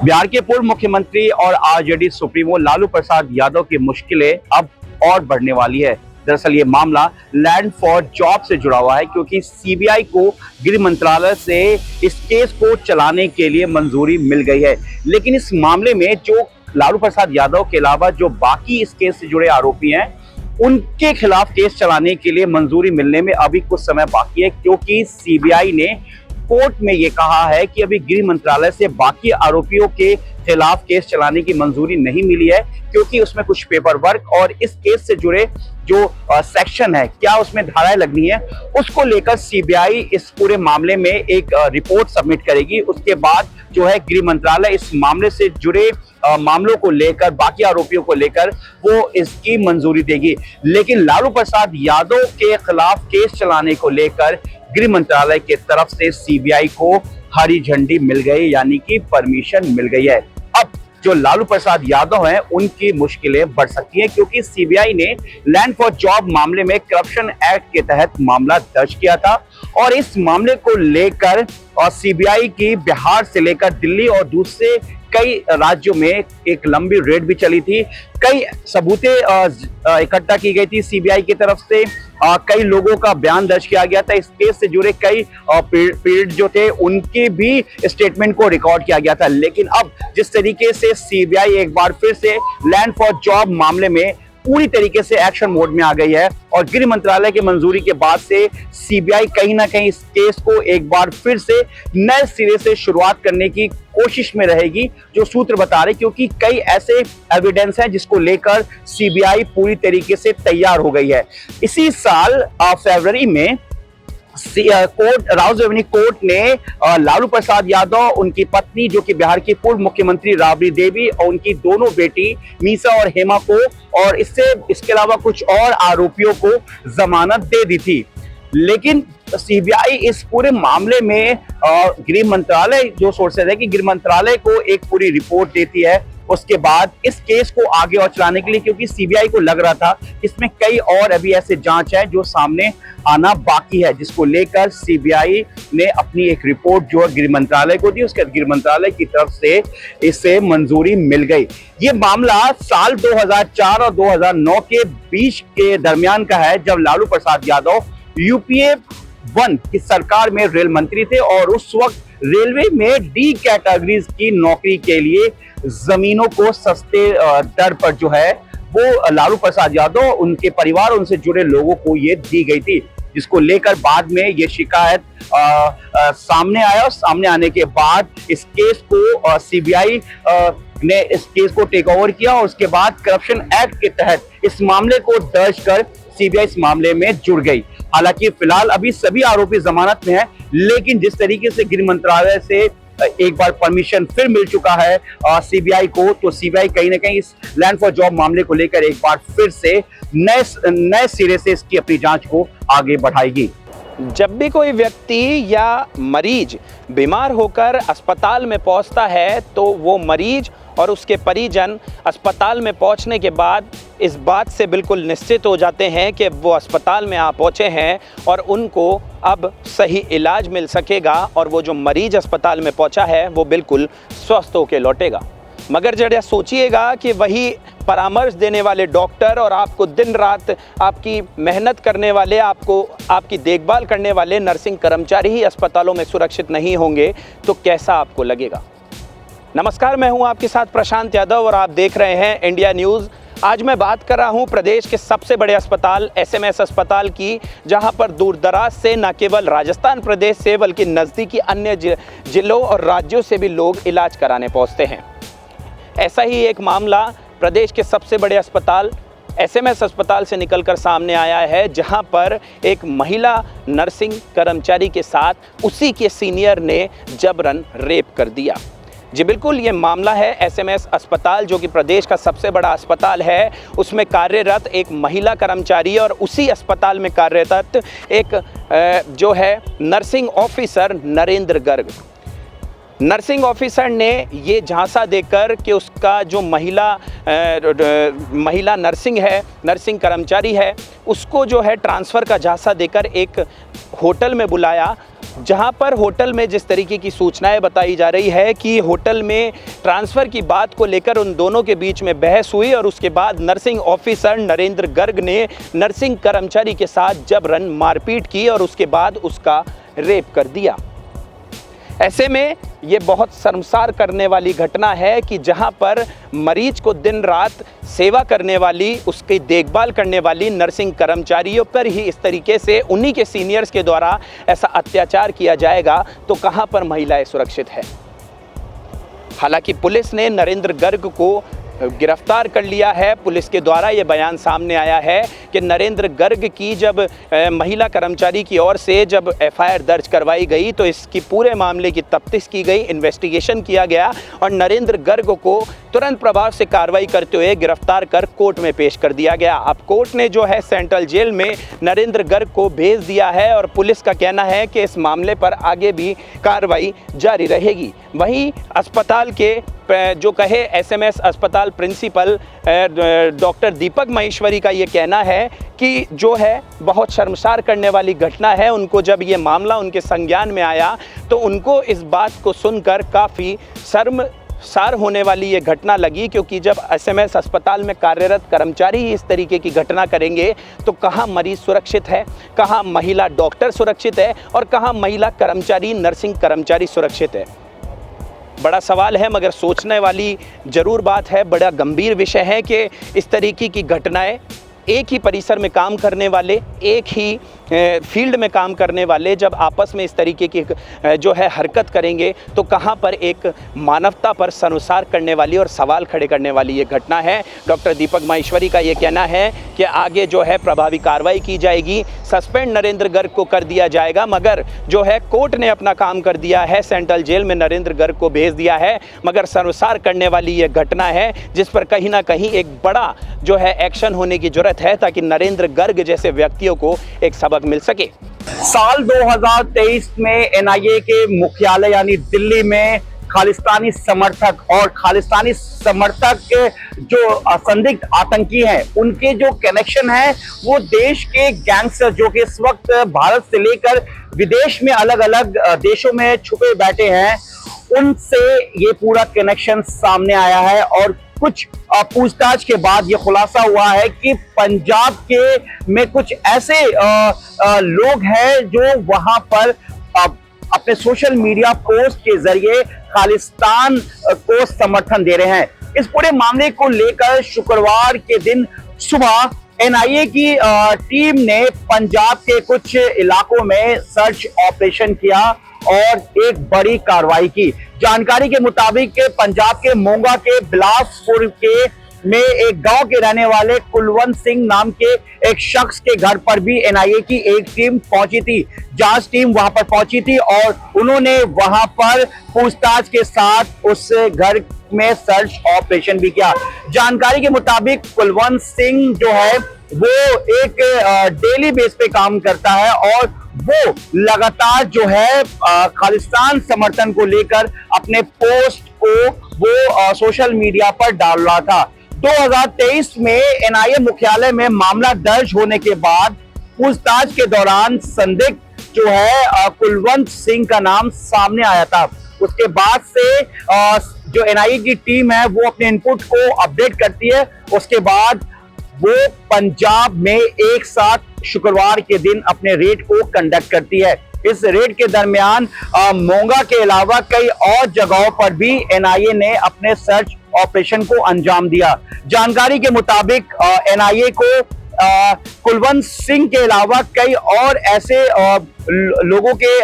बिहार के पूर्व मुख्यमंत्री और आरजेडी सुप्रीमो लालू प्रसाद यादव की मुश्किलें अब और बढ़ने वाली है। दरअसल ये मामला लैंड फॉर जॉब से जुड़ा हुआ है, क्योंकि सीबीआई को गृह मंत्रालय से इस केस को चलाने के लिए मंजूरी मिल गई है। लेकिन इस मामले में जो लालू प्रसाद यादव के अलावा जो बाकी इस केस से जुड़े आरोपी हैं, उनके खिलाफ केस चलाने के लिए मंजूरी मिलने में अभी कुछ समय बाकी है, क्योंकि सीबीआई ने कोर्ट में ये कहा है कि अभी गृह मंत्रालय से बाकी आरोपियों के खिलाफ केस चलाने की मंजूरी नहीं मिली है, क्योंकि उसमें कुछ पेपर वर्क और इस केस से जुड़े जो सेक्शन है, क्या उसमें धाराएं लगनी है, उसको लेकर सीबीआई इस पूरे मामले में एक रिपोर्ट सबमिट करेगी। उसके बाद जो है गृह मंत्रालय इस मामले से जुड़े मामलों को लेकर, बाकी आरोपियों को लेकर वो इसकी मंजूरी देगी। लेकिन लालू प्रसाद यादव के खिलाफ केस चलाने को लेकर गृह मंत्रालय की तरफ से सीबीआई को हरी झंडी मिल गई, यानी कि परमिशन मिल गई है। अब जो लालू प्रसाद यादव हैं, उनकी मुश्किलें बढ़ सकती हैं, क्योंकि सीबीआई ने लैंड फॉर जॉब मामले में करप्शन एक्ट के तहत मामला दर्ज किया था और इस मामले को लेकर सीबीआई की बिहार से लेकर दिल्ली और दूसरे कई राज्यों में एक लंबी रेड भी चली थी। कई सबूतें इकट्ठा की गई थी सीबीआई की तरफ से। कई लोगों का बयान दर्ज किया गया था। इस केस से जुड़े कई पीड़ित जो थे, उनके भी स्टेटमेंट को रिकॉर्ड किया गया था। लेकिन अब जिस तरीके से सीबीआई एक बार फिर से लैंड फॉर जॉब मामले में पूरी तरीके से एक्शन मोड में आ गई है और गृह मंत्रालय की मंजूरी के बाद से सीबीआई कहीं ना कहीं इस केस को एक बार फिर से नए सिरे से शुरुआत करने की कोशिश में रहेगी, जो सूत्र बता रहे, क्योंकि कई ऐसे एविडेंस हैं जिसको लेकर सीबीआई पूरी तरीके से तैयार हो गई है। इसी साल फरवरी में राउज रेवेन्यू कोर्ट ने लालू प्रसाद यादव, उनकी पत्नी जो कि बिहार की पूर्व मुख्यमंत्री राबड़ी देवी और उनकी दोनों बेटी मीसा और हेमा को, और इसके अलावा कुछ और आरोपियों को जमानत दे दी थी। लेकिन सीबीआई इस पूरे मामले में गृह मंत्रालय, जो सोर्सेज है कि गृह मंत्रालय को एक पूरी रिपोर्ट देती है उसके बाद इस केस को आगे और चलाने के लिए, क्योंकि सीबीआई को लग रहा था इसमें कई और अभी ऐसे जांच है जो सामने आना बाकी है, जिसको लेकर सीबीआई ने अपनी एक रिपोर्ट जो गृह मंत्रालय को दी। उसके गृह मंत्रालय की तरफ से इसे मंजूरी मिल गई। ये मामला साल 2004 और 2009 के बीच के दरमियान का है, जब लालू प्रसाद यादव यूपीए 1 की सरकार में रेल मंत्री थे और उस वक्त रेलवे में डी कैटेगरीज की नौकरी के लिए जमीनों को सस्ते दर पर जो है वो लालू प्रसाद यादव, उनके परिवार, उनसे जुड़े लोगों को ये दी गई थी, जिसको लेकर बाद में ये शिकायत सामने आया और सामने आने के बाद इस केस को सीबीआई ने इस केस को टेक ओवर किया और उसके बाद करप्शन एक्ट के तहत इस मामले को दर्ज कर सीबीआई इस मामले में जुड़ गई। हालांकि फिलहाल अभी सभी आरोपी जमानत में हैं, लेकिन जिस तरीके से गृह मंत्रालय से एक बार परमिशन फिर मिल चुका है सीबीआई को, तो सीबीआई कहीं ना कहीं इस लैंड फॉर जॉब मामले को लेकर एक बार फिर से नए सिरे से इसकी अपनी जांच को आगे बढ़ाएगी। जब भी कोई व्यक्ति या मरीज बीमार होकर अस्पताल में पहुंचता है, तो वो मरीज और उसके परिजन अस्पताल में पहुंचने के बाद इस बात से बिल्कुल निश्चित हो जाते हैं कि वो अस्पताल में आ पहुंचे हैं और उनको अब सही इलाज मिल सकेगा और वो जो मरीज अस्पताल में पहुंचा है वो बिल्कुल स्वस्थ होकर लौटेगा। मगर जरा सोचिएगा कि वही परामर्श देने वाले डॉक्टर और आपको दिन रात आपकी मेहनत करने वाले, आपकी देखभाल करने वाले नर्सिंग कर्मचारी ही अस्पतालों में सुरक्षित नहीं होंगे, तो कैसा आपको लगेगा। नमस्कार, मैं हूं आपके साथ प्रशांत यादव और आप देख रहे हैं इंडिया न्यूज़। आज मैं बात कर रहा हूं प्रदेश के सबसे बड़े अस्पताल एसएमएस अस्पताल की, जहां पर दूर दराज से न केवल राजस्थान प्रदेश से बल्कि नज़दीकी अन्य जिलों और राज्यों से भी लोग इलाज कराने पहुंचते हैं। ऐसा ही एक मामला प्रदेश के सबसे बड़े अस्पताल एसएमएस अस्पताल से निकलकर सामने आया है, जहां पर एक महिला नर्सिंग कर्मचारी के साथ उसी के सीनियर ने जबरन रेप कर दिया। जी बिल्कुल, ये मामला है एसएमएस अस्पताल, जो कि प्रदेश का सबसे बड़ा अस्पताल है, उसमें कार्यरत एक महिला कर्मचारी और उसी अस्पताल में कार्यरत एक जो है nursing officer Narendra Garg. Nursing officer ने ये झांसा देकर कि उसका जो महिला नर्सिंग कर्मचारी है, उसको जो है ट्रांसफ़र का झांसा देकर एक होटल में बुलाया जहां पर होटल में जिस तरीके की सूचनाएं बताई जा रही है कि होटल में ट्रांसफ़र की बात को लेकर उन दोनों के बीच में बहस हुई और उसके बाद नर्सिंग ऑफिसर नरेंद्र गर्ग ने नर्सिंग कर्मचारी के साथ जबरन मारपीट की और उसके बाद उसका रेप कर दिया। ऐसे में ये बहुत शर्मसार करने वाली घटना है कि जहां पर मरीज को दिन रात सेवा करने वाली, उसकी देखभाल करने वाली नर्सिंग कर्मचारियों पर ही इस तरीके से उन्हीं के सीनियर्स के द्वारा ऐसा अत्याचार किया जाएगा तो कहां पर महिलाएं सुरक्षित है। हालांकि पुलिस ने नरेंद्र गर्ग को गिरफ्तार कर लिया है। पुलिस के द्वारा ये बयान सामने आया है कि नरेंद्र गर्ग की जब महिला कर्मचारी की ओर से जब एफआईआर दर्ज करवाई गई तो इसकी पूरे मामले की तफ्तीश की गई, इन्वेस्टिगेशन किया गया और नरेंद्र गर्ग को तुरंत प्रभाव से कार्रवाई करते हुए गिरफ्तार कर कोर्ट में पेश कर दिया गया। अब कोर्ट ने जो है सेंट्रल जेल में नरेंद्र गर्ग को भेज दिया है और पुलिस का कहना है कि इस मामले पर आगे भी कार्रवाई जारी रहेगी। वहीं अस्पताल के जो कहे एसएमएस अस्पताल प्रिंसिपल डॉक्टर दीपक महेश्वरी का ये कहना है कि जो है बहुत शर्मसार करने वाली घटना है। उनको जब ये मामला उनके संज्ञान में आया तो उनको इस बात को सुनकर काफ़ी शर्मसार होने वाली ये घटना लगी, क्योंकि जब एसएमएस अस्पताल में कार्यरत कर्मचारी ही इस तरीके की घटना करेंगे तो कहाँ मरीज सुरक्षित है, कहाँ महिला डॉक्टर सुरक्षित है और कहाँ महिला कर्मचारी, नर्सिंग कर्मचारी सुरक्षित है। बड़ा सवाल है, मगर सोचने वाली ज़रूर बात है। बड़ा गंभीर विषय है कि इस तरीके की घटनाएं एक ही परिसर में काम करने वाले, एक ही फील्ड में काम करने वाले जब आपस में इस तरीके की जो है हरकत करेंगे तो कहां पर एक मानवता पर शर्मसार करने वाली और सवाल खड़े करने वाली ये घटना है। डॉक्टर दीपक महेश्वरी का ये कहना है कि आगे जो है प्रभावी कार्रवाई की जाएगी, सस्पेंड नरेंद्र गर्ग को कर दिया जाएगा, मगर जो है कोर्ट ने अपना काम कर दिया है, सेंट्रल जेल में नरेंद्र गर्ग को भेज दिया है। मगर शर्मसार करने वाली ये घटना है जिस पर कहीं ना कहीं एक बड़ा जो है एक्शन होने की जरूरत है ताकि नरेंद्र गर्ग जैसे व्यक्तियों को एक सबक मिल सके। साल 2023 में एनआईए के मुख्यालय यानी दिल्ली में खालिस्तानी समर्थक और खालिस्तानी समर्थक के जो संदिग्ध आतंकी हैं उनके जो कनेक्शन है वो देश के गैंगस्टर जो कि इस वक्त भारत से लेकर विदेश में अलग अलग देशों में छुपे बैठे हैं, उनसे ये पूरा कनेक्शन सामने आया है। और कुछ पूछताछ के बाद ये खुलासा हुआ है कि पंजाब के में कुछ ऐसे लोग हैं जो वहां पर अपने सोशल मीडिया पोस्ट के जरिए खालिस्तान को समर्थन दे रहे हैं। इस पूरे मामले को लेकर शुक्रवार के दिन सुबह एनआईए की टीम ने पंजाब के कुछ इलाकों में सर्च ऑपरेशन किया और एक बड़ी कार्रवाई की। जानकारी के मुताबिक पंजाब के मोगा के बिलासपुर के में एक गांव के रहने वाले कुलवंत सिंह नाम के एक शख्स के घर पर भी एनआईए की एक टीम पहुंची थी, जांच टीम वहां पर पहुंची थी और उन्होंने वहां पर पूछताछ के साथ उस घर में सर्च ऑपरेशन भी किया। जानकारी के मुताबिक कुलवंत सिंह जो है वो एक डेली बेस पे काम करता है और वो लगातार जो है खालिस्तान समर्थन को लेकर अपने पोस्ट को वो सोशल मीडिया पर डाल रहा था। 2023 में एनआईए मुख्यालय में मामला दर्ज होने के बाद पूछताछ के दौरान संदिग्ध जो है कुलवंत सिंह का नाम सामने आया था। उसके बाद से जो एनआईए की टीम है वो अपने इनपुट को अपडेट करती है। उसके बाद वो पंजाब में एक साथ शुक्रवार के दिन अपने रेड को कंडक्ट करती है। इस रेड के दरमियान मोगा के अलावा कई और जगहों पर भी एनआईए ने अपने सर्च ऑपरेशन को अंजाम दिया। जानकारी के मुताबिक एनआईए को कुलवंत सिंह के अलावा कई और ऐसे लोगों के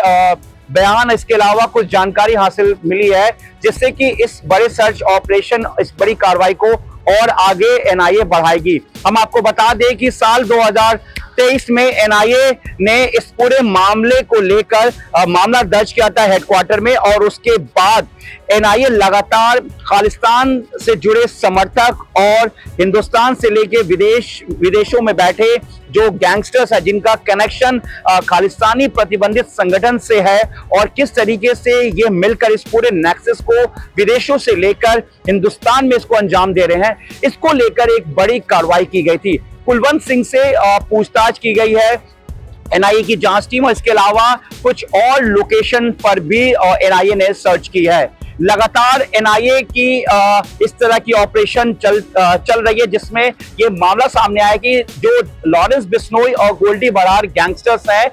बयान, इसके अलावा कुछ जानकारी हासिल मिली है जिससे कि इस बड़े सर्च ऑपरेशन, इस बड़ी कार्रवाई को और आगे एनआईए बढ़ाएगी। हम आपको बता दें कि साल 2023 में एनआईए ने इस पूरे मामले को लेकर मामला दर्ज किया था हेडक्वार्टर में और उसके बाद एनआईए लगातार खालिस्तान से जुड़े समर्थक और हिंदुस्तान से लेकर विदेशों में बैठे जो गैंगस्टर्स है जिनका कनेक्शन खालिस्तानी प्रतिबंधित संगठन से है और किस तरीके से ये मिलकर इस पूरे नेक्सस को विदेशों से लेकर हिंदुस्तान में इसको अंजाम दे रहे हैं, इसको लेकर एक बड़ी कार्रवाई की गई थी। कुलवंत सिंह से पूछताछ की गई है एनआईए की जांच टीम और इसके अलावा कुछ और लोकेशन पर भी एनआईए ने सर्च की है। लगातार एनआईए की इस तरह की ऑपरेशन चल रही है, जिसमें ये मामला सामने आया कि जो लॉरेंस बिश्नोई और गोल्डी बरार गैंगस्टर्स हैं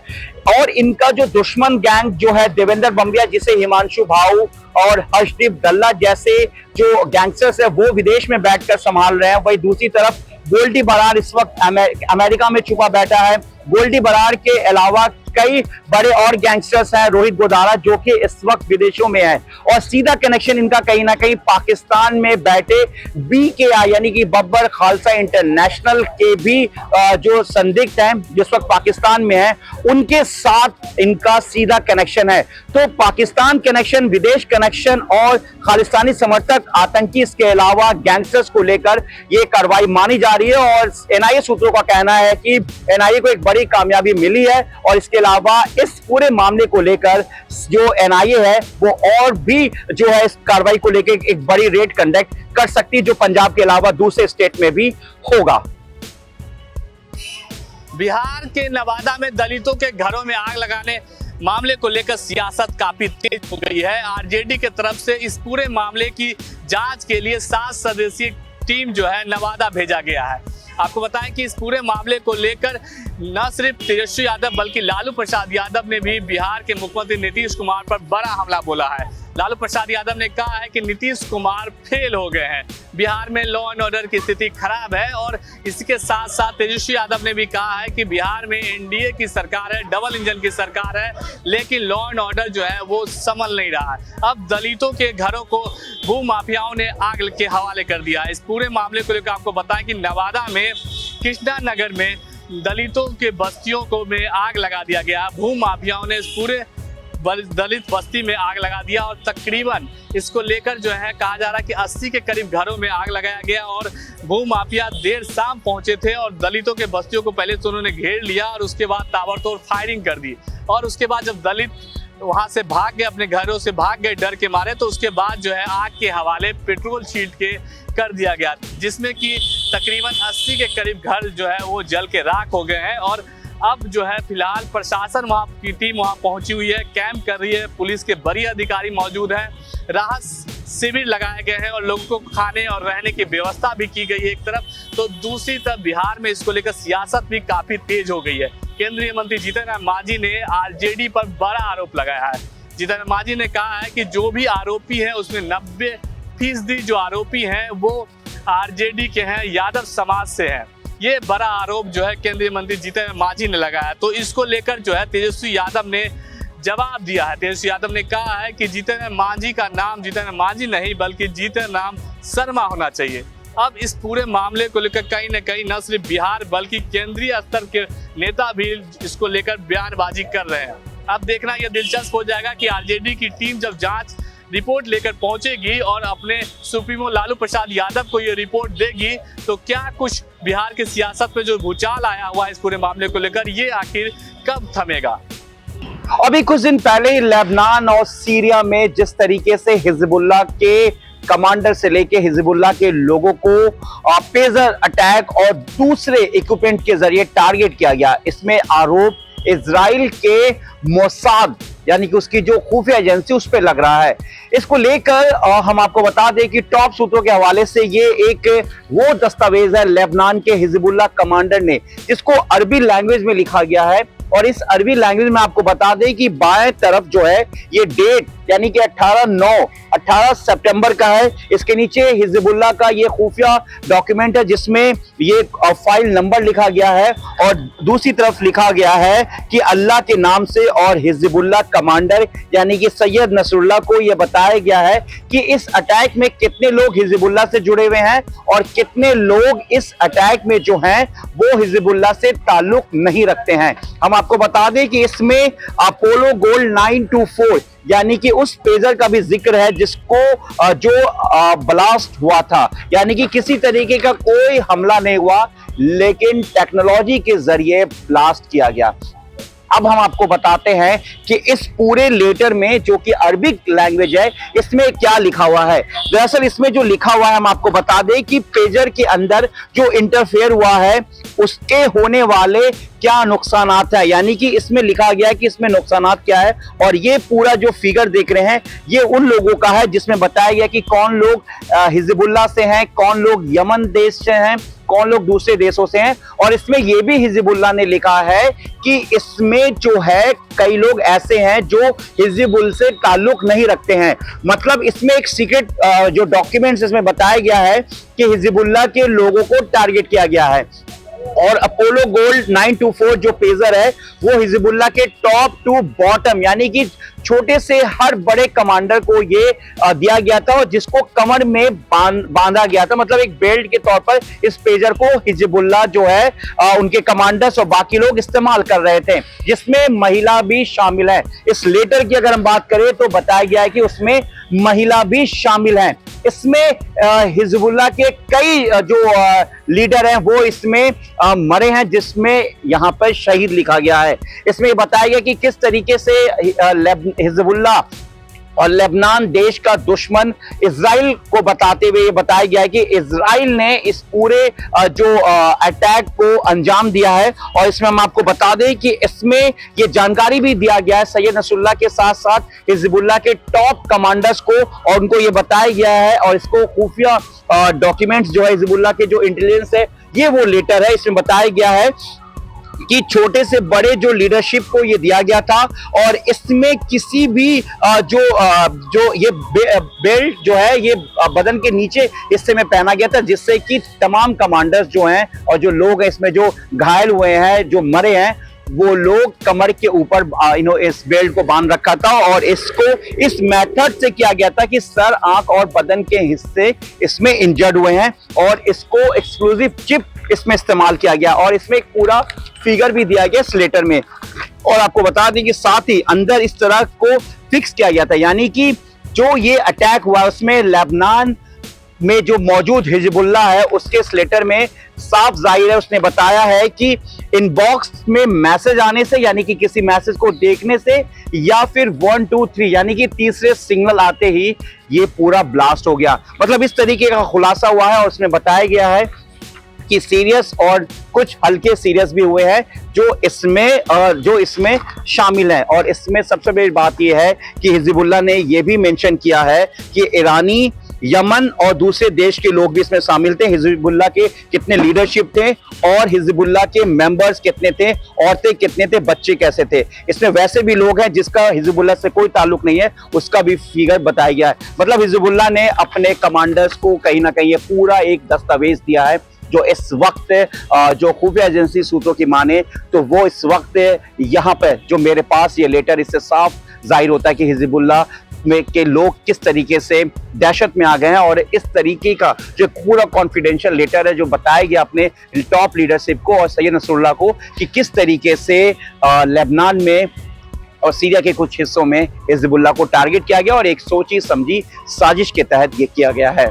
और इनका जो दुश्मन गैंग जो है देवेंद्र बम्बिया, जिसे हिमांशु भाऊ और हर्षदीप डल्ला जैसे जो गैंगस्टर्स है वो विदेश में बैठकर संभाल रहे हैं, वही दूसरी तरफ गोल्डी बरार इस वक्त अमेरिका में छुपा बैठा है। गोल्डी बरार के अलावा कई बड़े और गैंगस्टर्स हैं, रोहित गोदारा, जो कि इस वक्त विदेशों में है और सीधा कनेक्शन इनका कहीं ना कहीं पाकिस्तान में बैठे BKI यानी कि बब्बर खालसा इंटरनेशनल के भी जो संदिग्ध हैं जिस वक्त पाकिस्तान में है, उनके साथ इनका सीधा कनेक्शन है। तो पाकिस्तान कनेक्शन, विदेश कनेक्शन और खालिस्तानी समर्थक आतंकी, इसके अलावा गैंगस्टर्स को लेकर ये कार्रवाई मानी जा रही है और एनआईए सूत्रों का कहना है कि एनआईए को एक बड़ी कामयाबी मिली है और इसके अलावा इस पूरे मामले को लेकर जो एनआईए है वो और भी जो है इस कार्रवाई को लेकर एक बड़ी रेड कंडक्ट कर सकती है, जो पंजाब के अलावा दूसरे स्टेट में भी होगा। बिहार के नवादा में दलितों के घरों में आग लगाने मामले को लेकर सियासत काफी तेज हो गई है। आरजेडी की तरफ से इस पूरे मामले की जांच के लिए 7 सदस्यीय टीम जो है नवादा भेजा गया है। आपको बताएं कि इस पूरे मामले को लेकर न सिर्फ तेजस्वी यादव बल्कि लालू प्रसाद यादव ने भी बिहार के मुख्यमंत्री नीतीश कुमार पर बड़ा हमला बोला है। लालू प्रसाद यादव ने कहा है कि नीतीश कुमार फेल हो गए हैं, बिहार में लॉ एंड ऑर्डर की स्थिति खराब है और इसके साथ साथ तेजस्वी यादव ने भी कहा है कि बिहार में एनडीए की सरकार है, डबल इंजन की सरकार है, लेकिन लॉ एंड ऑर्डर जो है वो संभल नहीं रहा है। अब दलितों के घरों को भू माफियाओं ने आग के हवाले कर दिया। इस पूरे मामले को लेकर आपको बताएं कि नवादा में कृष्णा नगर में दलितों के बस्तियों को में आग लगा दिया गया। भू माफियाओं ने इस पूरे दलित बस्ती में आग लगा दिया और तकरीबन इसको लेकर जो है कहा जा रहा है कि 80 के करीब घरों में आग लगाया गया और भू माफिया देर शाम पहुंचे थे और दलितों के बस्तियों को पहले तो उन्होंने घेर लिया और उसके बाद ताबड़तोड़ फायरिंग कर दी और उसके बाद जब दलित वहां से भाग गए, अपने घरों से भाग गए डर के मारे, तो उसके बाद जो है आग के हवाले पेट्रोल छींट के कर दिया गया, जिसमें कि तकरीबन 80 के करीब घर जो है वो जल के राख हो गए हैं। और अब जो है फिलहाल प्रशासन वहां की टीम वहां पहुंची हुई है, कैंप कर रही है, पुलिस के बड़े अधिकारी मौजूद हैं, राहत शिविर लगाए गए हैं और लोगों को खाने और रहने की व्यवस्था भी की गई है एक तरफ, तो दूसरी तरफ बिहार में इसको लेकर सियासत भी काफी तेज हो गई है। केंद्रीय मंत्री जीतन राम मांझी ने आरजेडी पर बड़ा आरोप लगाया है। जीतन राम मांझी ने कहा है कि जो भी आरोपी है उसमें 90% जो आरोपी हैं वो आरजेडी के हैं, यादव समाज से हैं। ये बड़ा आरोप जो है केंद्रीय मंत्री जीतन मांझी ने लगाया, तो इसको लेकर जो है तेजस्वी यादव ने जवाब दिया है। तेजस्वी यादव ने कहा है कि जीतन मांझी का नाम जीतन मांझी नहीं बल्कि जीतन राम शर्मा होना चाहिए। अब इस पूरे मामले को लेकर कहीं न कहीं न सिर्फ बिहार बल्कि केंद्रीय स्तर के नेता भी इसको लेकर बयानबाजी कर रहे हैं। अब देखना यह दिलचस्प हो जाएगा कि आरजेडी की टीम जब जांच रिपोर्ट लेकर पहुंचेगी और अपने सुप्रीमो लालू प्रसाद यादव को ये रिपोर्ट देगी, तो क्या कुछ बिहार की सियासत में जो भूचाल आया हुआ है इस पूरे मामले को लेकर, ये आखिर कब थमेगा। अभी कुछ दिन पहले ही लेबनान और सीरिया में जिस तरीके से हिजबुल्लाह के कमांडर से लेके हिजबुल्लाह के लोगों को पेजर अटैक और दूसरे इक्विपमेंट के जरिए टारगेट किया गया, इसमें आरोप इजराइल के मोसाद यानी कि उसकी जो खुफिया एजेंसी उस पर लग रहा है। इसको लेकर हम आपको बता दें कि टॉप सूत्रों के हवाले से ये एक वो दस्तावेज है लेबनान के हिजबुल्लाह कमांडर ने, जिसको अरबी लैंग्वेज में लिखा गया है और इस अरबी लैंग्वेज में आपको बता दें कि बाएं तरफ जो है ये डेट यानी कि 18 सितंबर का है। इसके नीचे हिजबुल्लाह का ये खुफिया डॉक्यूमेंट है जिसमें ये फाइल नंबर लिखा गया है और दूसरी तरफ लिखा गया है कि अल्लाह के नाम से, और हिजबुल्लाह कमांडर यानी कि सैयद नसरुल्लाह को यह बताया गया है कि इस अटैक में कितने लोग हिजबुल्लाह से जुड़े हुए हैं और कितने लोग इस अटैक में जो हैं वो हिजबुल्लाह से ताल्लुक नहीं रखते हैं। हम आपको बता दें कि इसमें अपोलो गोल्ड 924 यानी कि उस पेजर का भी जिक्र है जिसको जो ब्लास्ट हुआ था, यानी कि किसी तरीके का कोई हमला नहीं हुआ लेकिन टेक्नोलॉजी के जरिए ब्लास्ट किया गया। अब हम आपको बताते हैं कि इस पूरे लेटर में, जो कि अरबिक लैंग्वेज है, इसमें क्या लिखा हुआ है। दरअसल इसमें जो लिखा हुआ है हम आपको बता दें कि पेजर के अंदर जो इंटरफेयर हुआ है उसके होने वाले क्या नुकसानात है, यानी कि इसमें लिखा गया है कि इसमें नुकसानात क्या है। और ये पूरा जो फिगर देख रहे हैं ये उन लोगों का है जिसमें बताया गया कि कौन लोग हिजबुल्लाह से हैं, कौन लोग यमन देश से हैं, कौन लोग दूसरे देशों से हैं। और इसमें यह भी हिजबुल्लाह ने लिखा है कि इसमें जो है कई लोग ऐसे हैं जो हिजबुल से ताल्लुक नहीं रखते हैं। मतलब इसमें एक सीक्रेट जो डॉक्यूमेंट्स इसमें बताया गया है कि हिजबुल्लाह के लोगों को टारगेट किया गया है। और अपोलो गोल्ड 924 जो पेजर है वो हिजबुल्लाह के टॉप टू बॉटम, यानी कि छोटे से हर बड़े कमांडर को ये दिया गया था और जिसको कमर में बांधा गया था। मतलब एक बेल्ट के तौर पर इस पेजर को हिजबुल्लाह जो है उनके कमांडर्स और बाकी लोग इस्तेमाल कर रहे थे, जिसमें महिला भी शामिल है। इस लेटर की अगर हम बात करें तो बताया गया है कि उसमें महिला भी शामिल हैं। इसमें हिजबुल्लाह के कई जो लीडर हैं वो इसमें मरे हैं, जिसमें यहां पर शहीद लिखा गया है। इसमें बताया गया कि किस तरीके से हिजबुल्लाह और लेबनान देश का दुश्मन इजराइल को बताते हुए ये बताया गया है कि इजराइल ने इस पूरे जो अटैक को अंजाम दिया है। और इसमें हम आपको बता दें कि इसमें ये जानकारी भी दिया गया है सैयद नसरुल्लाह के साथ साथ हिजबुल्लाह के टॉप कमांडर्स को, और उनको ये बताया गया है। और इसको खुफिया डॉक्यूमेंट्स जो है हिजबुल्लाह के जो इंटेलिजेंस है ये वो लेटर है, इसमें बताया गया है कि छोटे से बड़े जो लीडरशिप को ये दिया गया था। और इसमें किसी भी जो ये बेल्ट जो है ये बदन के नीचे हिस्से में पहना गया था, जिससे कि तमाम कमांडर्स जो हैं और जो लोग हैं इसमें जो घायल हुए हैं, जो मरे हैं, वो लोग कमर के ऊपर इस बेल्ट को बांध रखा था। और इसको इस मेथड से किया गया था कि सर, आंख और बदन के हिस्से इसमें इंजर्ड हुए हैं और इसको एक्सक्लूसिव चिप इसमें इस्तेमाल किया गया। और इसमें एक पूरा फिगर भी दिया गया इस लेटर में। और आपको बता दें कि साथ ही अंदर इस तरह को फिक्स किया गया था, यानी कि जो ये अटैक हुआ उसमें लेबनान में जो मौजूद हिजबुल्लाह है उसके इस लेटर में साफ जाहिर है, उसने बताया है कि इनबॉक्स में मैसेज आने से, यानी कि किसी मैसेज को देखने से, या फिर 1 2 3 यानी कि तीसरे सिग्नल आते ही ये पूरा ब्लास्ट हो गया। मतलब इस तरीके का खुलासा हुआ है। और उसमें बताया गया है कि सीरियस और कुछ हल्के सीरियस भी हुए हैं जो इसमें शामिल हैं। और इसमें सबसे बड़ी बात यह है कि हिजबुल्लाह ने यह भी मेंशन किया है कि ईरानी, यमन और दूसरे देश के लोग भी इसमें शामिल थे। हिजबुल्लाह के कितने लीडरशिप थे और हिजबुल्लाह के मेंबर्स कितने थे, औरतें कितने थे, बच्चे कैसे थे। इसमें वैसे भी लोग हैं जिसका हिजबुल्लाह से कोई ताल्लुक नहीं है, उसका भी फिगर बताया गया है। मतलब हिजबुल्लाह ने अपने कमांडर्स को कहीं ना कहीं ये पूरा एक दस्तावेज दिया है, जो इस वक्त जो खुफिया एजेंसी सूत्रों की माने तो वो इस वक्त यहाँ पर जो मेरे पास ये लेटर, इससे साफ जाहिर होता है कि हिजबुल्लाह में के लोग किस तरीके से दहशत में आ गए हैं। और इस तरीके का जो पूरा कॉन्फिडेंशियल लेटर है जो बताया गया अपने टॉप लीडरशिप को और सैयद नसरुल्लाह को कि किस तरीके से लेबनान में और सीरिया के कुछ हिस्सों में हिजबुल्लाह को टारगेट किया गया और एक सोची समझी साजिश के तहत ये किया गया है।